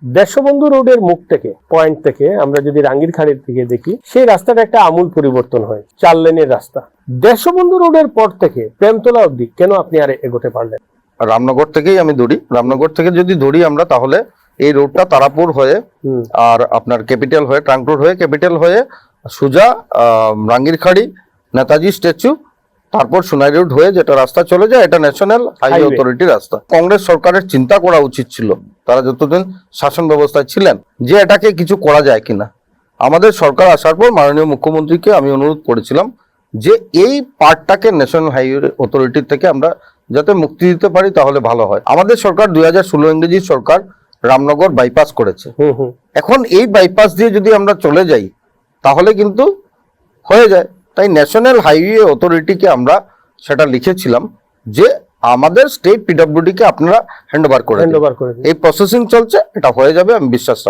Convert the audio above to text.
দেশবন্ধু রোডের মুখ থেকে পয়েন্ট থেকে আমরা যদি রাঙ্গিরখাড়ির দিকে দেখি, সেই রাস্তাটা একটা আমূল পরিবর্তন হয়, 4 লেনের রাস্তা। দেশবন্ধু রোডের পর থেকে প্রেমতলা অবধি কেন আপনি আর এগোতে পারলেন? রামনগর থেকেই আমি ধরি, রামনগর থেকে যদি ধরি আমরা, তাহলে এই রোডটা তারাপুর হয়ে আর আপনার ক্যাপিটাল হয়ে, ট্রাঙ্ক রোড হয়ে ক্যাপিটাল হয়ে সোজা রাঙ্গিরখাড়ি, নেতাজি স্ট্যাচু, তারপর সোনাই রোড হয়ে যেটা রাস্তা চলে যায়, এটা ন্যাশনাল হাইওয়ে অথরিটির রাস্তা। কংগ্রেস সরকারের চিন্তা করা উচিত ছিল, তারা যতদিন শাসন ব্যবস্থায় ছিলেন, যে এটাকে কিছু করা যায় কিনা। আমাদের সরকার আসার পর মাননীয় মুখ্যমন্ত্রীকে আমি অনুরোধ করেছিলাম যে এই পার্টটাকে ন্যাশনাল হাইওয়ে অথরিটির থেকে আমরা যাতে মুক্তি দিতে পারি, তাহলে ভালো হয়। আমাদের সরকার 2016 ইংরেজি সরকার রামনগর বাইপাস করেছে। এখন এই বাইপাস দিয়ে যদি আমরা চলে যাই তাহলে কিন্তু হয়ে যায়। তাই ন্যাশনাল হাইওয়ে অথরিটিকে আমরা সেটা লিখেছিলাম যে আমাদের স্টেট পিডব্লিউডি কে আপনারা হ্যান্ড ওভার করে দিন। এই প্রসেসিং চলছে, এটা হয়ে যাবে, আমি বিশ্বাস রাখি।